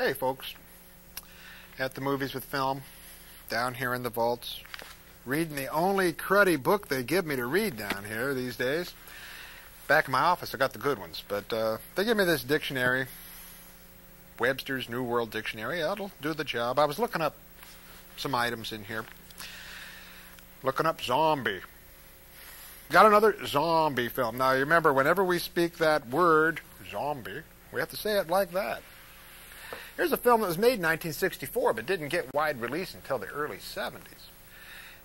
Hey folks, at the movies with film, down here in the vaults, reading the only cruddy book they give me to read down here these days. Back in my office I got the good ones, but they give me this dictionary, Webster's New World Dictionary. That'll do the job. I was looking up some items in here. Looking up zombie. Got another zombie film. Now you remember, whenever we speak that word, zombie, we have to say it like that. Here's a film that was made in 1964 but didn't get wide release until the early 70s.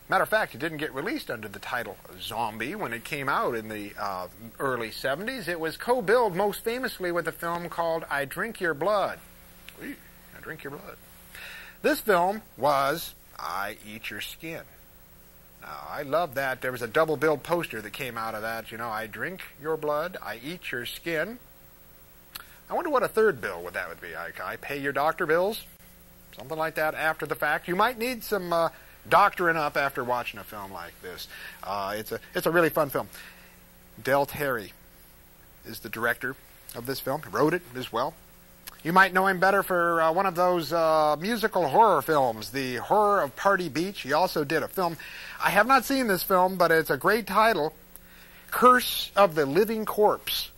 Matter of fact, it didn't get released under the title Zombie when it came out in the early 70s. It was co-billed most famously with a film called I Drink Your Blood. I Drink Your Blood. This film was I Eat Your Skin. Now, I love that. There was a double-billed poster that came out of that. You know, I drink your blood, I eat your skin. I wonder what a third bill would be. I pay your doctor bills, something like that after the fact. You might need some doctoring up after watching a film like this. It's a really fun film. Tenney is the director of this film. He wrote it as well. You might know him better for one of those musical horror films, The Horror of Party Beach. He also did a film. I have not seen this film, but it's a great title, Curse of the Living Corpse.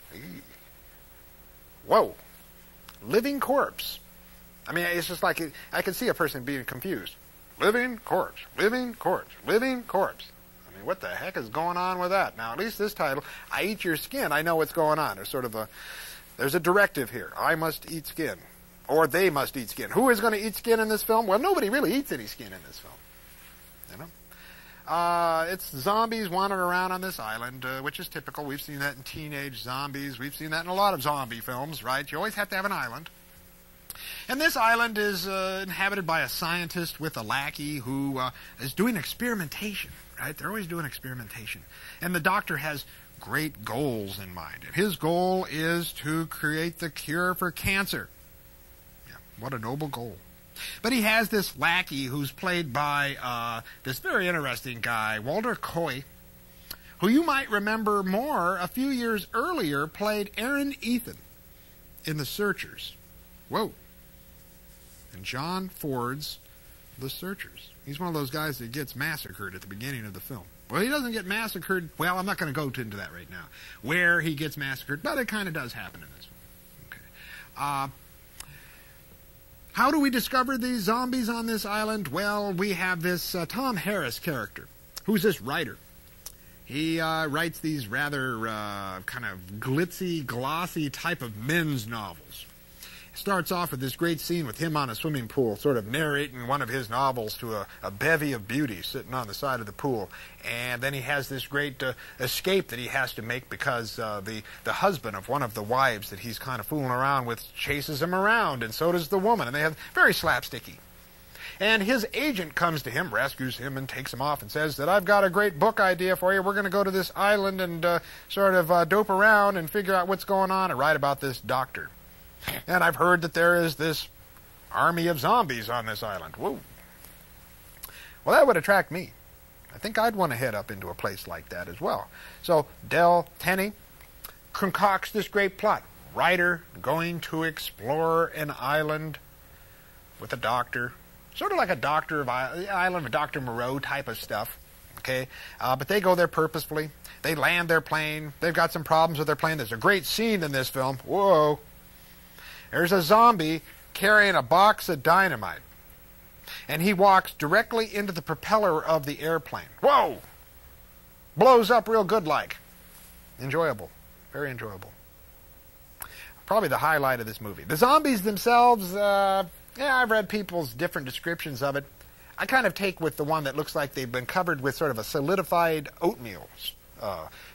Whoa. Living corpse. I mean, it's just like, I can see a person being confused. Living corpse, living corpse, living corpse. I mean, what the heck is going on with that? Now, at least this title, I Eat Your Skin, I know what's going on. There's a directive here. I must eat skin. Or they must eat skin. Who is going to eat skin in this film? Well, nobody really eats any skin in this film. You know? It's zombies wandering around on this island, which is typical. We've seen that in Teenage Zombies. We've seen that in a lot of zombie films, right? You always have to have an island. And this island is inhabited by a scientist with a lackey who is doing experimentation, right? They're always doing experimentation. And the doctor has great goals in mind. And his goal is to create the cure for cancer. Yeah, what a noble goal. But he has this lackey who's played by this very interesting guy, Walter Coy, who you might remember more a few years earlier played Aaron Ethan in The Searchers. Whoa. And John Ford's The Searchers. He's one of those guys that gets massacred at the beginning of the film. Well, he doesn't get massacred. Well, I'm not going to go into that right now, where he gets massacred, but it kind of does happen in this film. Okay. How do we discover these zombies on this island? Well, we have this Tom Harris character, who's this writer. He writes these rather kind of glitzy, glossy type of men's novels. Starts off with this great scene with him on a swimming pool, sort of narrating one of his novels to a bevy of beauties sitting on the side of the pool. And then he has this great escape that he has to make because the husband of one of the wives that he's kind of fooling around with chases him around, and so does the woman. And they have very slapsticky. And his agent comes to him, rescues him, and takes him off and says that I've got a great book idea for you. We're going to go to this island and sort of dope around and figure out what's going on and write about this doctor. And I've heard that there is this army of zombies on this island. Whoa. Well, that would attract me. I think I'd want to head up into a place like that as well. So Tenney concocts this great plot. Writer going to explore an island with a doctor. Sort of like a Doctor of Island of Dr. Moreau type of stuff. Okay? But they go there purposefully. They land their plane. They've got some problems with their plane. There's a great scene in this film. Whoa. There's a zombie carrying a box of dynamite. And he walks directly into the propeller of the airplane. Whoa! Blows up real good like. Enjoyable. Very enjoyable. Probably the highlight of this movie. The zombies themselves, I've read people's different descriptions of it. I kind of take with the one that looks like they've been covered with sort of a solidified oatmeal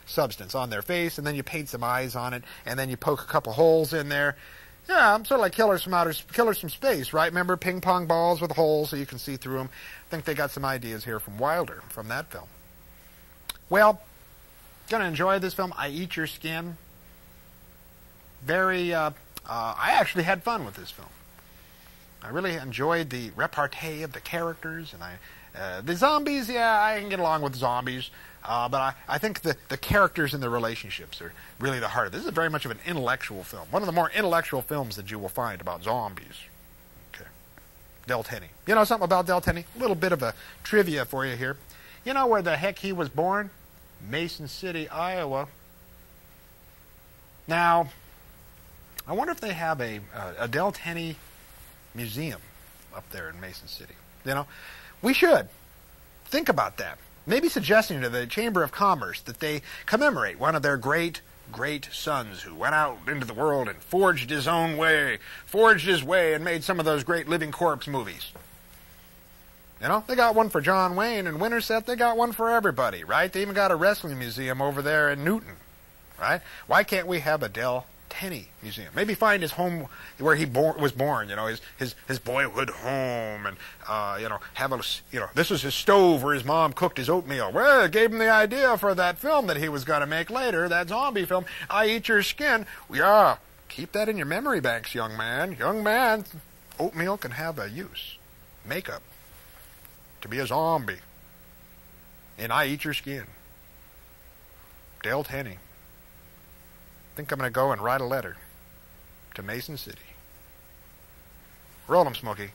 substance on their face, and then you paint some eyes on it, and then you poke a couple holes in there. Yeah, sort of like Killers from Space, right? Remember ping pong balls with holes so you can see through them? I think they got some ideas here from Wilder, from that film. Well, gonna enjoy this film. I Eat Your Skin. I actually had fun with this film. I really enjoyed the repartee of the characters, and the zombies, yeah, I can get along with zombies. But I think the characters and the relationships are really the heart of it. This is very much of an intellectual film. One of the more intellectual films that you will find about zombies. Del Tenney. You know something about Del Tenney? A little bit of a trivia for you here. You know where the heck he was born? Mason City, Iowa. Now, I wonder if they have a Del Tenney museum up there in Mason City. You know, we should think about that. Maybe suggesting to the Chamber of Commerce that they commemorate one of their great sons who went out into the world and forged his way and made some of those great living corpse movies. You know, they got one for John Wayne and Winterset. They got one for everybody, right? They even got a wrestling museum over there in Newton, right? Why can't we have a Del Tenney museum? Maybe find his home where he was born, you know, his boyhood home, and you know, have a, you know, this was his stove where his mom cooked his oatmeal. Well, it gave him the idea for that film that he was going to make later, that zombie film, I Eat Your Skin. Yeah, keep that in your memory banks, young man. Young man, oatmeal can have a use. Makeup. To be a zombie. And I Eat Your Skin. Del Tenney. I think I'm going to go and write a letter to Mason City. Roll 'em, Smokey.